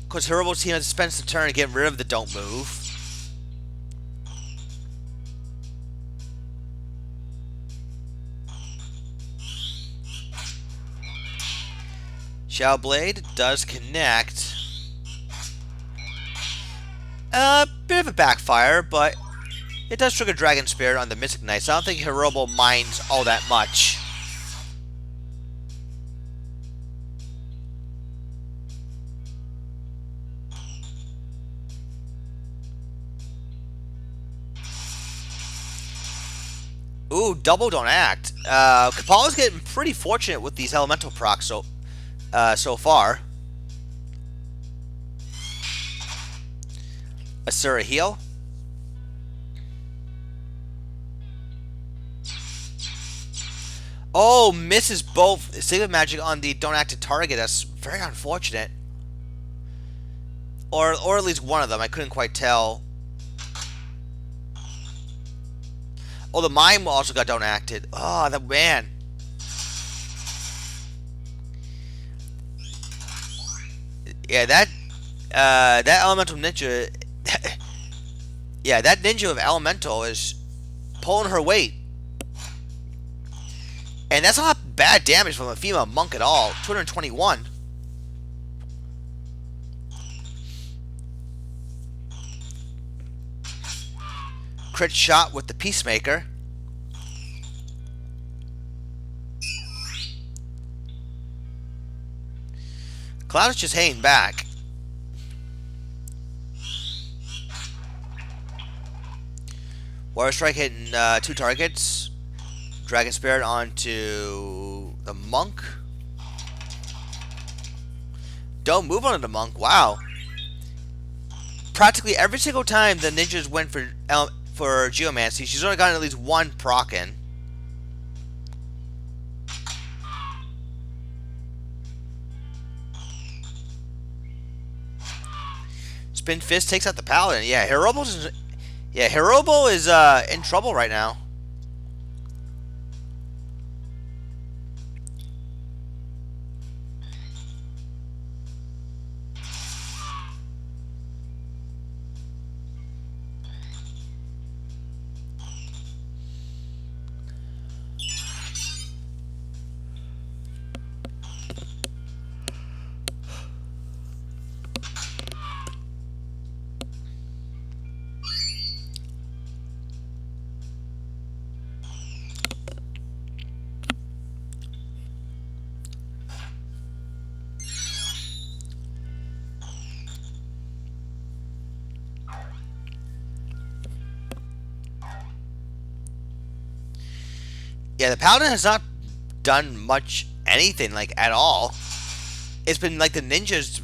Of course, Hirobo's team has to spend some turn to get rid of the don't move. Shadow Blade does connect. A bit of a backfire, but it does trigger Dragon Spirit on the Mystic Knight, so I don't think Hirobo minds all that much. Ooh, double don't act. Kapala's getting pretty fortunate with these elemental procs so far. Asura heal. Oh, misses both. Save magic on the don't active target. That's very unfortunate. Or at least one of them. I couldn't quite tell. Oh, the mime also got don't acted. Oh, that man. Yeah, that elemental ninja. Yeah, that ninja of elemental is pulling her weight. And that's not bad damage from a female monk at all. 221. Crit shot with the Peacemaker. Cloud is just hanging back. Warrior Strike hitting 2 targets. Dragon Spirit onto the Monk. Don't move onto the Monk. Wow. Practically every single time the ninjas went for Geomancy, she's only gotten at least one proc in. Spin Fist takes out the Paladin. Yeah, Hirobo is in trouble right now. Yeah, the Paladin has not done much anything, like, at all. It's been like the ninjas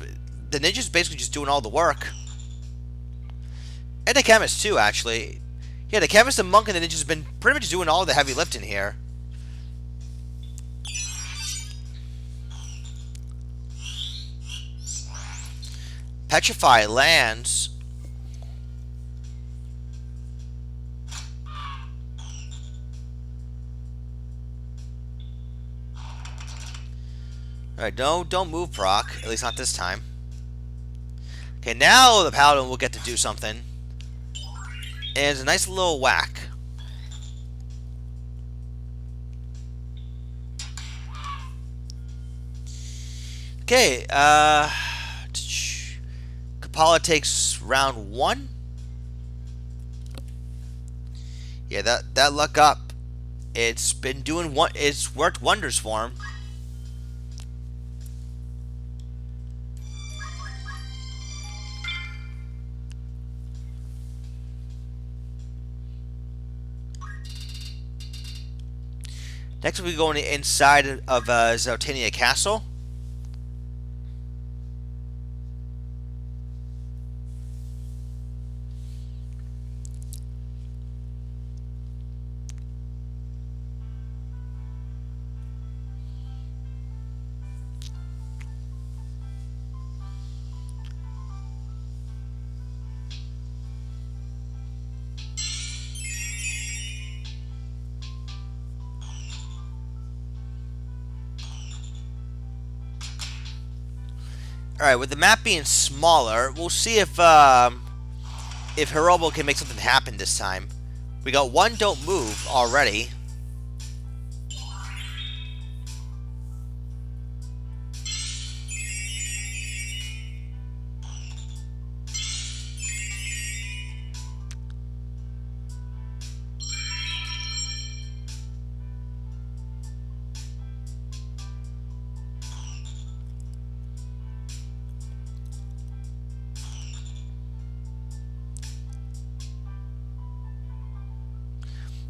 basically just doing all the work. And the Chemist, too, actually. Yeah, the Chemist, the Monk, and the ninjas have been pretty much doing all the heavy lifting here. Petrify lands. Alright, don't move proc. At least not this time. Okay, now the Paladin will get to do something. And it's a nice little whack. Okay, Kapala takes round 1. Yeah, that luck up. It's been doing what it's worked wonders for him. Next, we go on the inside of Zaltania Castle. All right, with the map being smaller, we'll see if Hirobo can make something happen this time. We got 1 don't move already.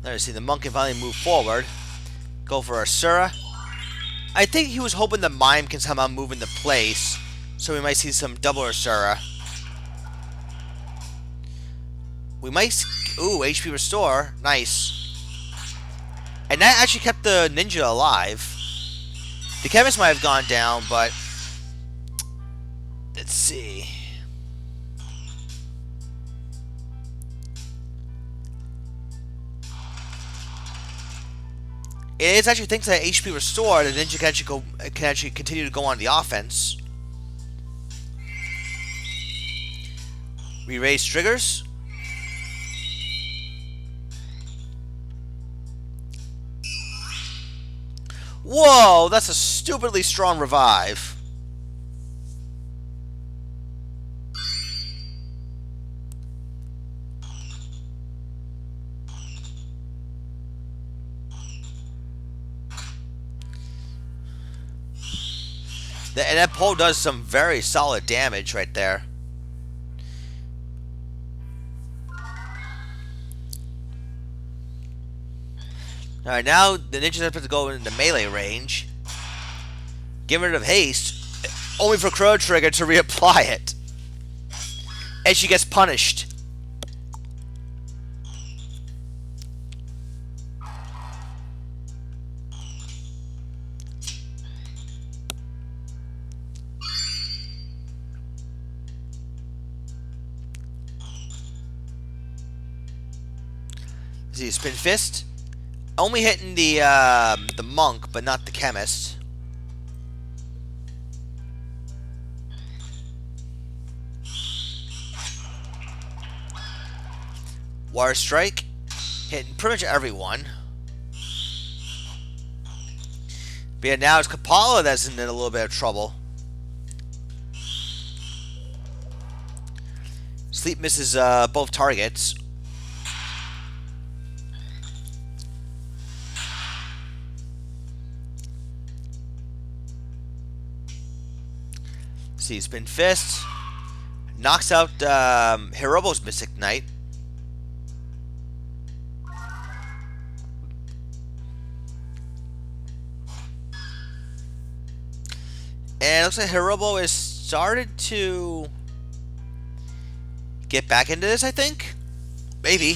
Let's see, the monk can finally move forward. Go for Asura. I think he was hoping the mime can somehow move into place, so we might see some double Asura. We might... Ooh, HP restore. Nice. And that actually kept the ninja alive. The chemist might have gone down, but... Let's see... It's actually thanks to that HP restore, the ninja can actually continue to go on the offense. We raise triggers. Whoa, that's a stupidly strong revive. And that pole does some very solid damage right there. Alright, now the ninja's have to go into melee range. Get rid of haste, only for Chrono Trigger to reapply it. And she gets punished. See, spin fist, only hitting the monk, but not the chemist. Water strike, hitting pretty much everyone. But yeah, now it's Kapala that's in a little bit of trouble. Sleep misses both targets. See, spin fist, knocks out Hirobo's Mystic Knight. And it looks like Hirobo has started to get back into this, I think. Maybe.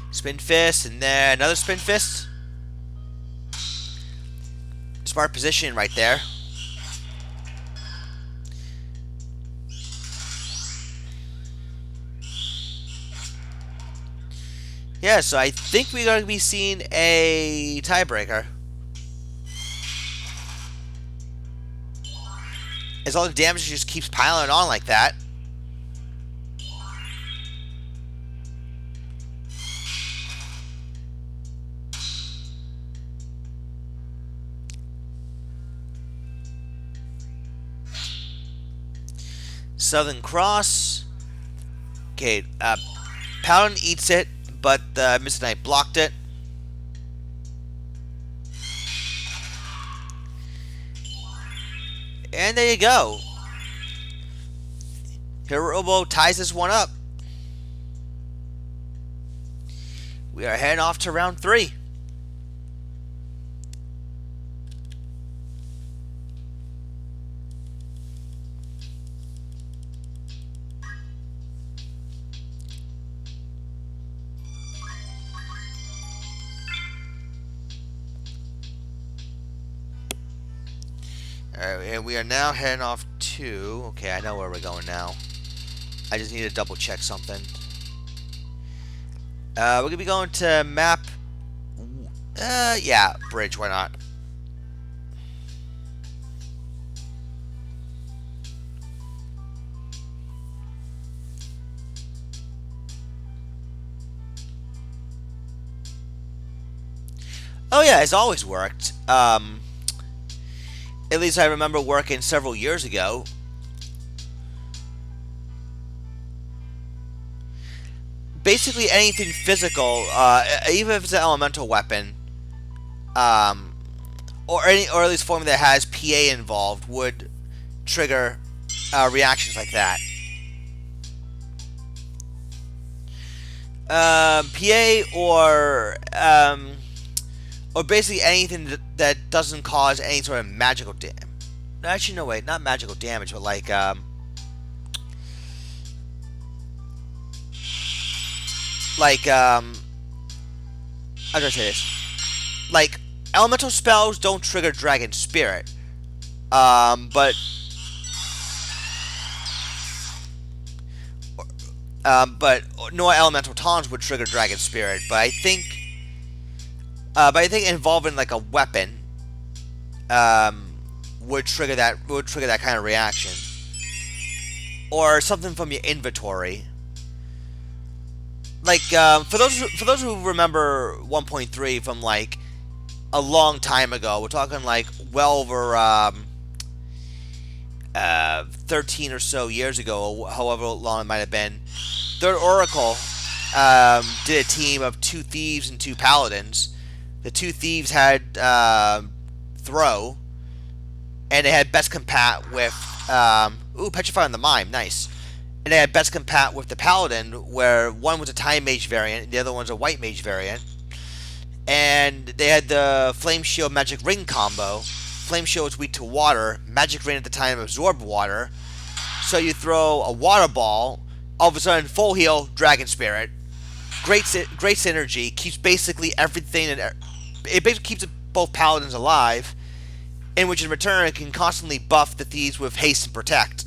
Spin fist, and then another spin fist. Smart position right there. Yeah, so I think we're going to be seeing a tiebreaker. as long as the damage just keeps piling on like that. Southern Cross. Okay, Paladin eats it, but Mr. Knight blocked it. And there you go. Hirobo ties this one up. We are heading off to round 3. Alright, and we are now heading off to... Okay, I know where we're going now. I just need to double check something. We're going to be going to map... yeah, bridge, why not? Oh yeah, it's always worked. At least I remember working several years ago. Basically anything physical, even if it's an elemental weapon, or at least form that has PA involved, would trigger reactions like that. PA or basically anything that doesn't cause any sort of magical damage. Actually, no, wait, not magical damage, but like, how do I say this? Like, elemental spells don't trigger Dragon Spirit, but no elemental taunts would trigger Dragon Spirit. But I think involving like a weapon would trigger that kind of reaction, or something from your inventory. Like for those who remember 1.3 from like a long time ago, we're talking like well over 13 or so years ago, however long it might have been. Third Oracle did a team of 2 thieves and 2 paladins. The 2 thieves had throw, and they had best compat with petrify on the mime, nice. And they had best compat with the paladin, where one was a time mage variant, and the other one's a white mage variant. And they had the flame shield magic ring combo. Flame shield is weak to water. Magic ring at the time absorbed water. So you throw a water ball, all of a sudden full heal, dragon spirit. Great synergy. Keeps basically everything, and it basically keeps both paladins alive. In which in return it can constantly buff the thieves with haste and protect.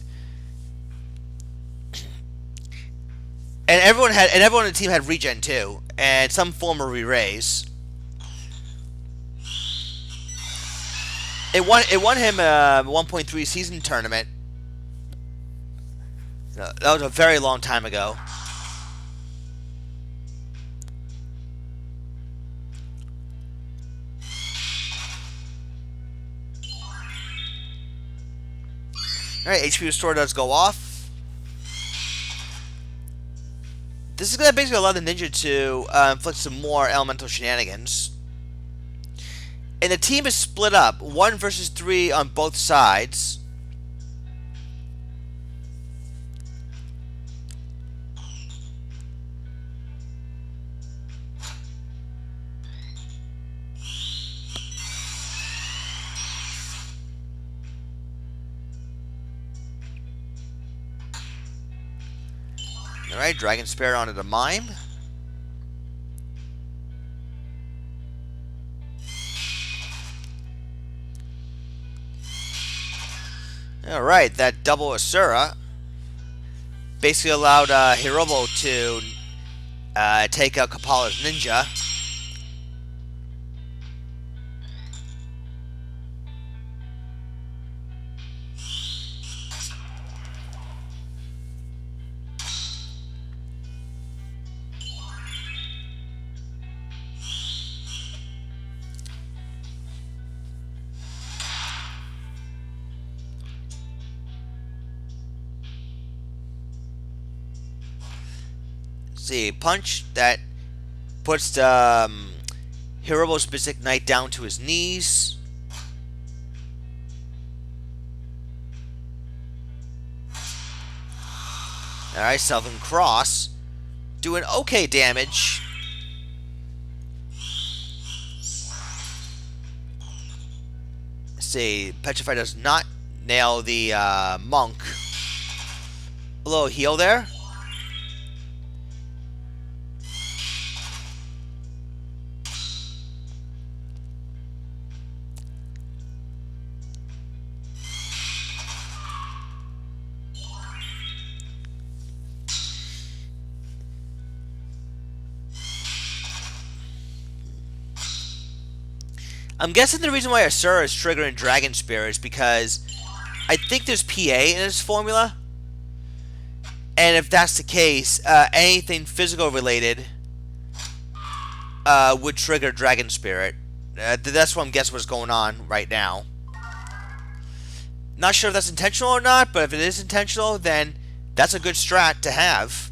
And everyone on the team had regen too, and some form of re-raise. It won him a 1.3 season tournament. That was a very long time ago. Alright, HP Restore does go off. This is going to basically allow the ninja to inflict some more elemental shenanigans. And the team is split up, 1 versus 3 on both sides. Alright, Dragon Spirit onto the Mime. Alright, that double Asura basically allowed Hirobo to take out Kapala's ninja. see, punch that puts the Hirobo's Mystic Knight down to his knees. Alright, Southern Cross. Doing okay damage. Let's see, Petrify does not nail the monk. A little heal there. I'm guessing the reason why Asura is triggering Dragon Spear is because I think there's PA in his formula. And if that's the case, anything physical related would trigger Dragon Spirit. That's what I'm guessing what's going on right now. Not sure if that's intentional or not, but if it is intentional, then that's a good strat to have.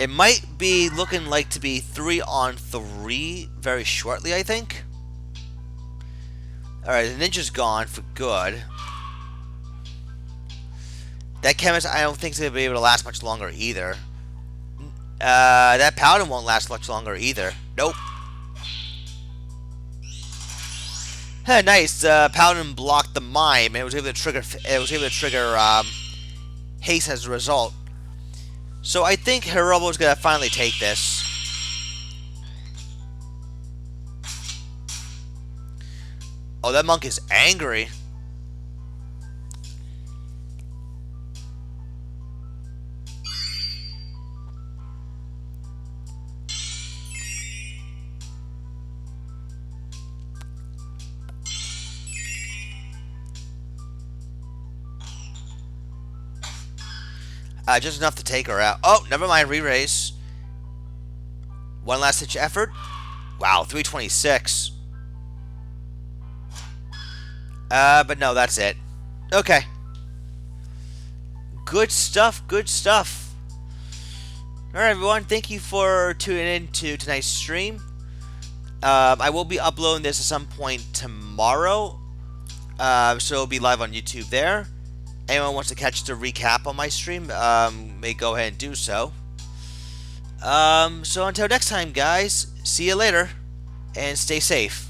It might be looking like to be 3-on-3 very shortly, I think. Alright, the ninja's gone for good. That chemist, I don't think is going to be able to last much longer either. That paladin won't last much longer either. Nope. Nice. Paladin blocked the mime, and it was able to trigger. Haste as a result. So I think Hirobo's gonna finally take this. Oh, that monk is angry. Just enough to take her out. Oh, never mind. Re-raise. One last ditch effort. Wow, 326. But no, that's it. Okay. Good stuff. Good stuff. Alright, everyone. Thank you for tuning in to tonight's stream. I will be uploading this at some point tomorrow. So it'll be live on YouTube there. Anyone wants to catch the recap on my stream, may go ahead and do so. So until next time, guys, see you later, and stay safe.